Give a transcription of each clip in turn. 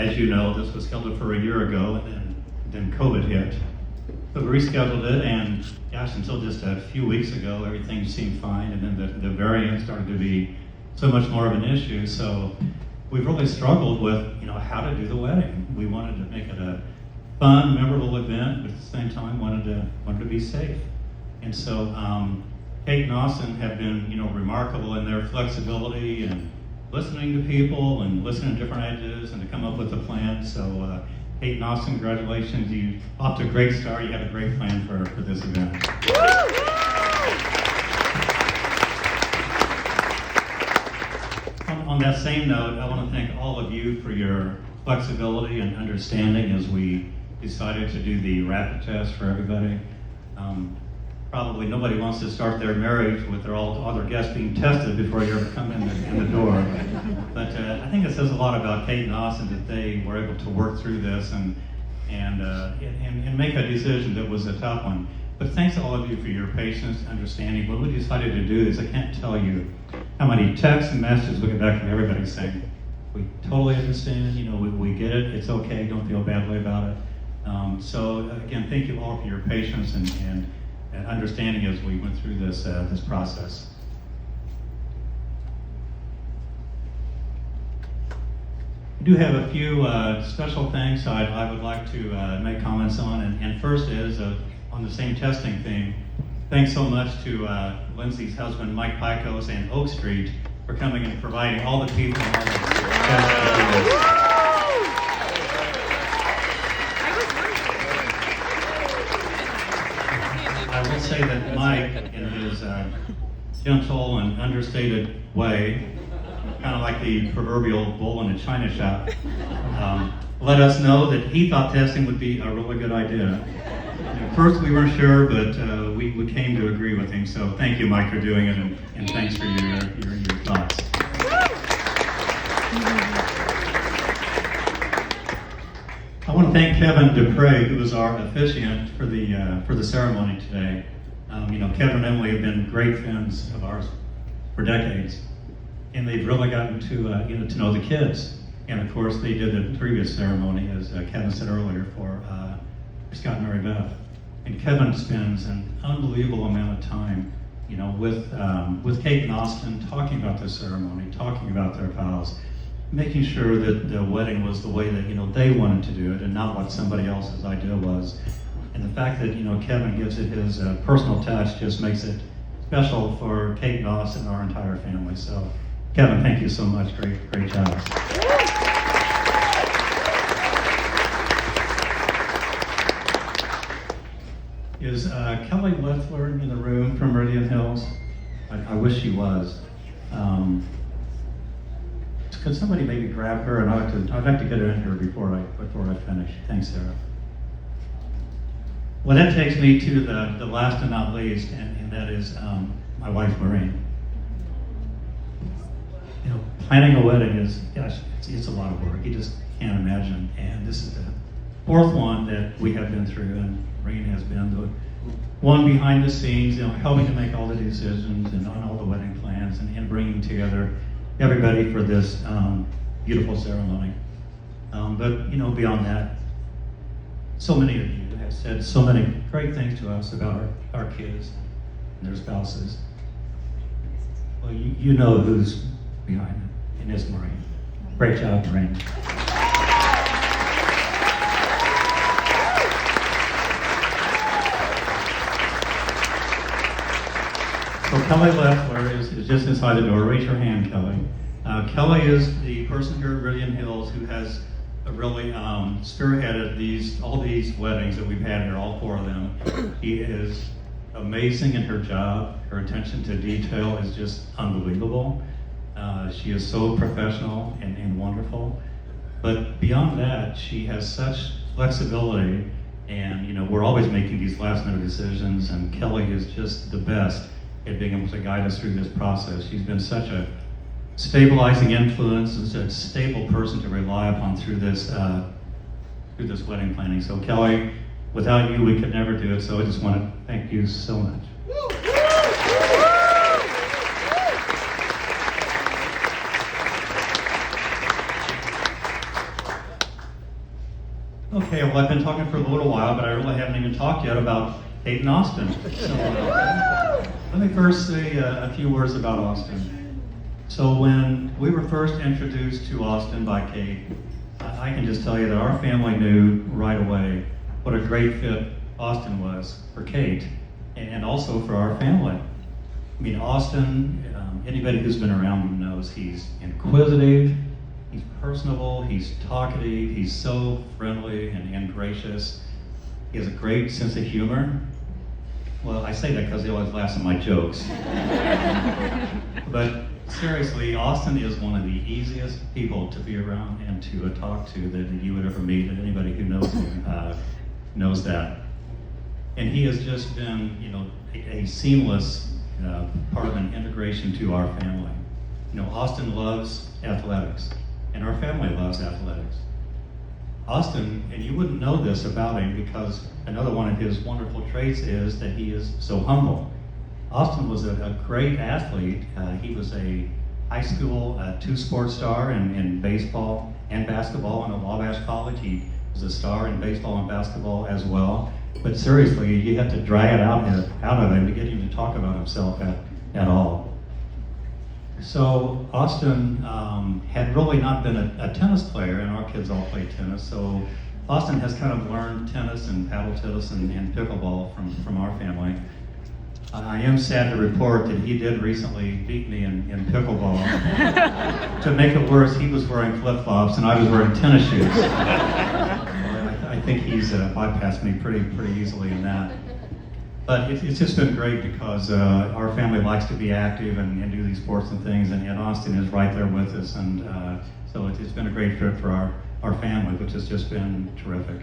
as you know, this was scheduled for a year ago, and then COVID hit. So we rescheduled it, and gosh, until just a few weeks ago, everything seemed fine, and then the variant started to be so much more of an issue. So we've really struggled with, how to do the wedding. We wanted to make it a fun, memorable event, but at the same time wanted to be safe. And so Kate and Austin have been, remarkable in their flexibility and listening to people and listening to different ideas and to come up with a plan. So Kate and Austin, congratulations. You off to a great start. You have a great plan for this event. On that same note, I want to thank all of you for your flexibility and understanding as we decided to do the rapid test for everybody. Probably nobody wants to start their marriage with all their guests being tested before you ever come in the door. But I think it says a lot about Kate and Austin that they were able to work through this and make a decision that was a tough one. But thanks to all of you for your patience, understanding. When we decided to do this, I can't tell you how many texts and messages we get back from everybody saying, we totally understand, we get it, it's okay, don't feel badly about it. So again, thank you all for your patience and understanding as we went through this process. I do have a few special things I would like to make comments on, and first is on the same testing theme. Thanks so much to Lindsay's husband, Mike Picos, and Oak Street for coming and providing all the people and all the I will say that Mike, in his gentle and understated way, kind of like the proverbial bull in a china shop, let us know that he thought testing would be a really good idea. At first we weren't sure, but we came to agree with him. So thank you, Mike, for doing it, and thanks for your thoughts. I want to thank Kevin Dupre, who was our officiant for the ceremony today. Kevin and Emily have been great friends of ours for decades, and they've really gotten to know the kids. And of course, they did the previous ceremony, as Kevin said earlier, for Scott and Mary Beth. And Kevin spends an unbelievable amount of time, with Kate and Austin, talking about the ceremony, talking about their vows, making sure that the wedding was the way that they wanted to do it, and not what somebody else's idea was. And the fact that Kevin gives it his personal touch just makes it special for Kate and Austin and our entire family. So, Kevin, thank you so much. Great job. Is Kelly Leffler in the room from Meridian Hills? I wish she was. Could somebody maybe grab her, and I'd like to get her in here before I finish. Thanks, Sarah. Well, that takes me to the last and not least, and that is my wife, Maureen. Planning a wedding is, it's a lot of work. You just can't imagine. And this is the fourth one that we have been through, and Maureen has been the one behind the scenes, helping to make all the decisions and on all the wedding plans and bringing together everybody for this beautiful ceremony. But beyond that, so many of you have said so many great things to us about our kids and their spouses. Well, you know who's behind them, and it's Maureen. Great job, Maureen. So Kelly Leffler is just inside the door. Raise your hand, Kelly. Kelly is the person here at Meridian Hills who has really spearheaded all these weddings that we've had here, all four of them. She is amazing in her job. Her attention to detail is just unbelievable. She is so professional and wonderful. But beyond that, she has such flexibility, and we're always making these last-minute decisions, and Kelly is just the best at being able to guide us through this process. She's been such a stabilizing influence and such a stable person to rely upon through this wedding planning. So Kelly, without you, we could never do it. So I just want to thank you so much. Okay, well, I've been talking for a little while, but I really haven't even talked yet about Kate and Austin. So let me first say a few words about Austin. So when we were first introduced to Austin by Kate, I can just tell you that our family knew right away what a great fit Austin was for Kate and also for our family. I mean, Austin, anybody who's been around him knows he's inquisitive, he's personable, he's talkative, he's so friendly and gracious. He has a great sense of humor. Well, I say that because he always laughs at my jokes. But seriously, Austin is one of the easiest people to be around and to talk to that you would ever meet, and anybody who knows him knows that. And he has just been, a seamless part of an integration to our family. Austin loves athletics, and our family loves athletics. Austin, and you wouldn't know this about him because another one of his wonderful traits is that he is so humble. Austin was a great athlete. He was a high school two-sport star in baseball and basketball. And at Wabash College, he was a star in baseball and basketball as well. But seriously, you have to drag it out of him to get him to talk about himself at all. So Austin had really not been a tennis player, and our kids all play tennis. So Austin has kind of learned tennis and paddle tennis and pickleball from our family. I am sad to report that he did recently beat me in pickleball. To make it worse, he was wearing flip-flops and I was wearing tennis shoes. I think he's bypassed me pretty easily in that. But it's just been great because our family likes to be active and do these sports and things, and Austin is right there with us, and so it's been a great fit for our family, which has just been terrific.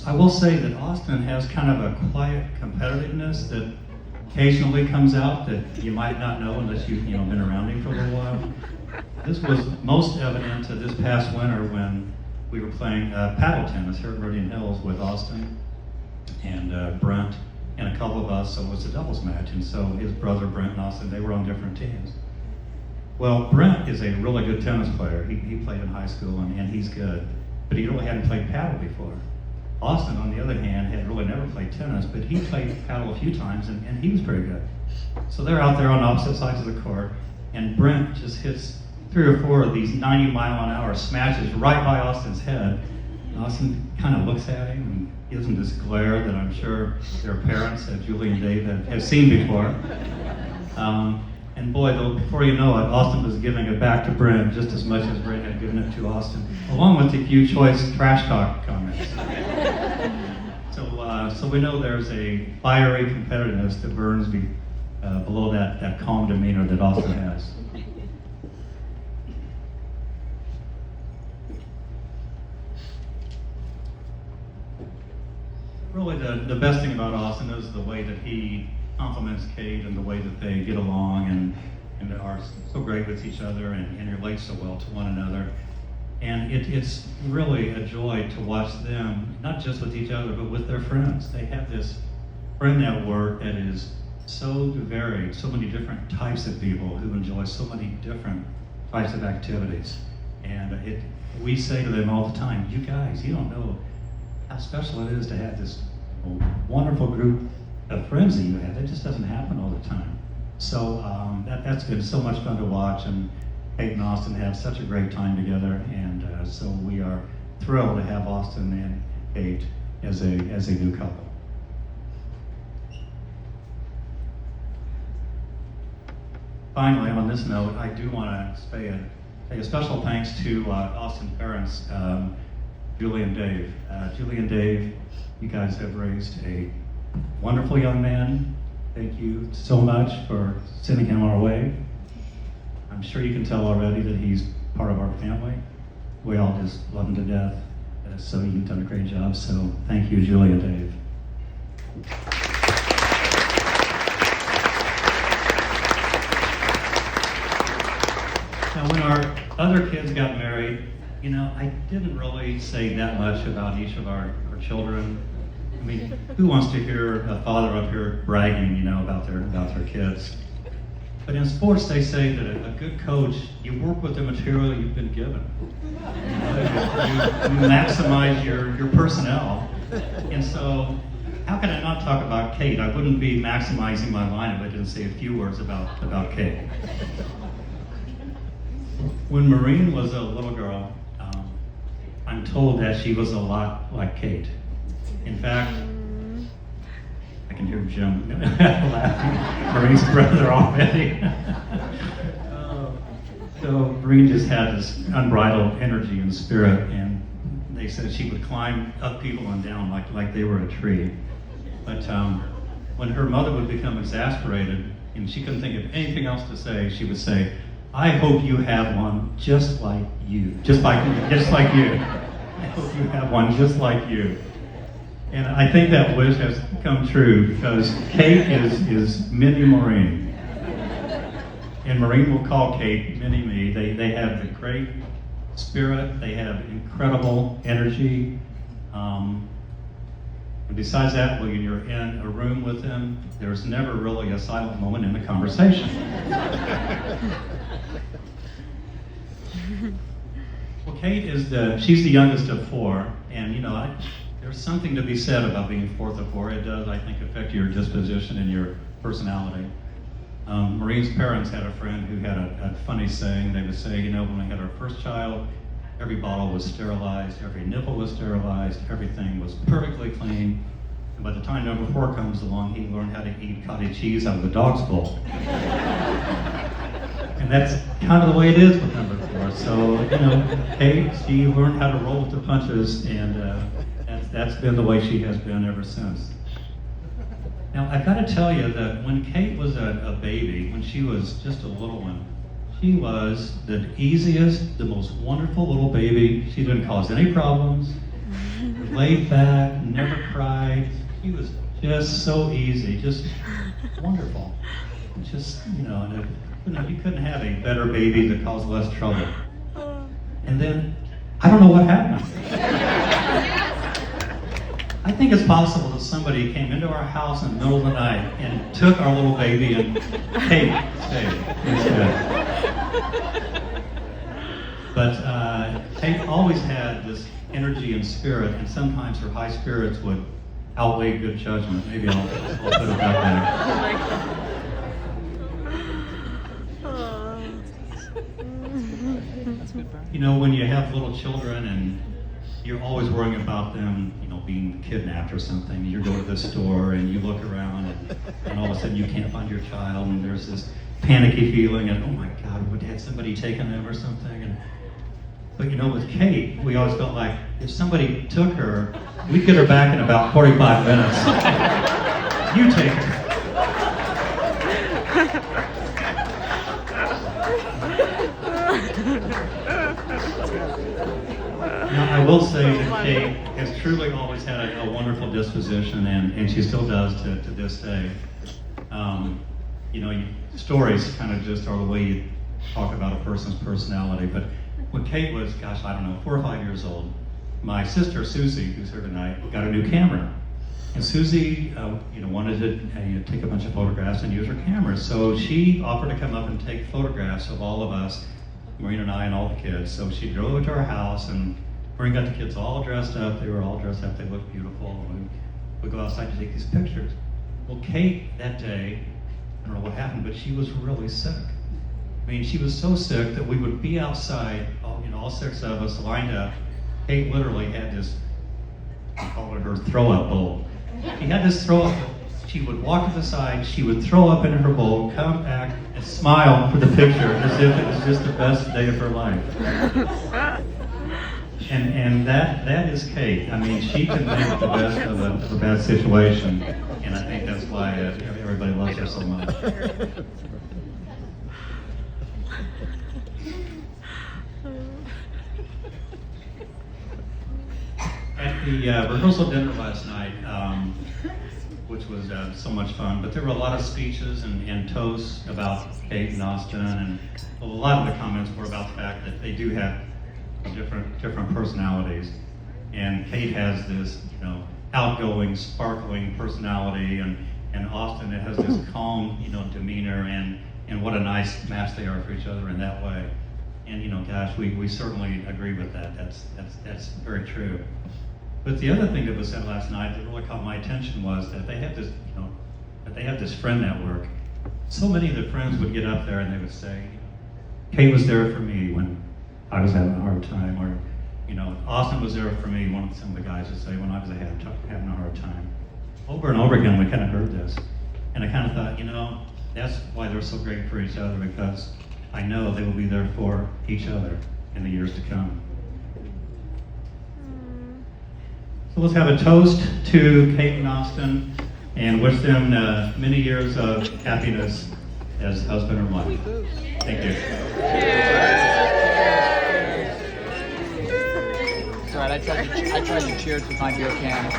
I will say that Austin has kind of a quiet competitiveness that occasionally comes out that you might not know unless you've been around him for a little while. This was most evident this past winter when we were playing paddle tennis here at Meridian Hills with Austin and Brent and a couple of us, so it was a doubles match, and so his brother Brent and Austin, they were on different teams. Well, Brent is a really good tennis player. He played in high school and he's good, but he really hadn't played paddle before. Austin, on the other hand, had really never played tennis, but he played paddle a few times and he was pretty good. So they're out there on opposite sides of the court, and Brent just hits 3 or 4 of these 90-mile-an-hour smashes right by Austin's head. And Austin kind of looks at him and gives him this glare that I'm sure their parents, Julie and Dave, have seen before. And boy, though, before you know it, Austin was giving it back to Brent just as much as Brent had given it to Austin, along with a few choice trash talk comments. So we know there's a fiery competitiveness that burns below that calm demeanor that Austin has. Really, the best thing about Austin is the way that he compliments Kate and the way that they get along and are so great with each other and relate so well to one another. And it's really a joy to watch them, not just with each other, but with their friends. They have this friend network that is so varied, so many different types of people who enjoy so many different types of activities. And we say to them all the time, you guys, you don't know how special it is to have this wonderful group of friends that you have. That just doesn't happen all the time. So that's been so much fun to watch, and Kate and Austin have such a great time together, and so we are thrilled to have Austin and Kate as a new couple. Finally, on this note, I do want to say a special thanks to Austin's parents, Julie and Dave. Julie and Dave, you guys have raised a wonderful young man. Thank you so much for sending him our way. I'm sure you can tell already that he's part of our family. We all just love him to death. So you've done a great job. So thank you, Julie and Dave. Now, when our other kids got married, I didn't really say that much about each of our children. I mean, who wants to hear a father up here bragging, about their kids? But in sports, they say that a good coach, you work with the material you've been given. You maximize your personnel. And so, how can I not talk about Kate? I wouldn't be maximizing my line if I didn't say a few words about Kate. When Maureen was a little girl, I'm told that she was a lot like Kate. In fact, I can hear Jim laughing. Maureen's brother already. So Maureen just had this unbridled energy and spirit, and they said she would climb up people and down like they were a tree. But when her mother would become exasperated and she couldn't think of anything else to say, she would say, "I hope you have one just like you, just like you. I hope you have one just like you." And I think that wish has come true because Kate is Mini Maureen. And Maureen will call Kate Mini Me. They have the great spirit, they have incredible energy. And besides that, when you're in a room with them, there's never really a silent moment in the conversation. Well, Kate she's the youngest of four, and there's something to be said about being fourth of four. It does, I think, affect your disposition and your personality. Maureen's parents had a friend who had a funny saying. They would say, when we had our first child, every bottle was sterilized, every nipple was sterilized, everything was perfectly clean. And by the time number 4 comes along, he learned how to eat cottage cheese out of the dog's bowl. And that's kind of the way it is with number 4. So, Kate, she learned how to roll with the punches, and that's been the way she has been ever since. Now, I've got to tell you that when Kate was a baby, when she was just a little one, she was the easiest, the most wonderful little baby. She didn't cause any problems, laid back, never cried. She was just so easy, just wonderful. Just, you couldn't have a better baby that caused less trouble. And then, I don't know what happened. I think it's possible that somebody came into our house in the middle of the night and took our little baby and Kate stayed instead. But Kate always had this energy and spirit, and sometimes her high spirits would outweigh good judgment. Maybe I'll put it that way. When you have little children and you're always worrying about them, being kidnapped or something. You go to the store and you look around and all of a sudden you can't find your child and there's this panicky feeling and, oh my God, had somebody taken them or something? But with Kate, we always felt like if somebody took her, we'd get her back in about 45 minutes. You take her. Now, I will say that Kate has truly always had a wonderful disposition, and she still does to this day. Stories kind of just are the way you talk about a person's personality. But when Kate was, 4 or 5 years old, my sister Susie, who's here tonight, got a new camera. And Susie, wanted to take a bunch of photographs and use her camera. So she offered to come up and take photographs of all of us, Maureen and I and all the kids. So she drove to our house, and Maureen got the kids all dressed up. They were all dressed up. They looked beautiful. And we go outside to take these pictures. Well, Kate that day, I don't know what happened, but she was really sick. I mean, she was so sick that we would be outside, all 6 of us lined up. Kate literally had this, we called it her throw-up bowl. She had this throw-up bowl. She would walk to the side, she would throw up in her bowl, come back, and smile for the picture as if it was just the best day of her life. And that is Kate. I mean, she can make the best of a bad situation, and I think that's why everybody loves her so much. At the rehearsal dinner last night, which was so much fun, but there were a lot of speeches and toasts about Kate and Austin, and a lot of the comments were about the fact that they do have different personalities. And Kate has this, outgoing, sparkling personality, and Austin has this calm, demeanor, and what a nice match they are for each other in that way. And you know, gosh, we certainly agree with that. That's very true. But the other thing that was said last night that really caught my attention was that they have this, you know, that they have this friend network. So many of the friends would get up there and they would say, Kate was there for me when I was having a hard time, or you know, Austin was there for me. Some of the guys would say when I was having a hard time. Over and over again, we kind of heard this, and I kind of thought, you know, that's why they're so great for each other, because I know they will be there for each other in the years to come. So let's have a toast to Kate and Austin and wish them many years of happiness as husband and wife. Thank you. It's all right, I tried to cheers with my beer can.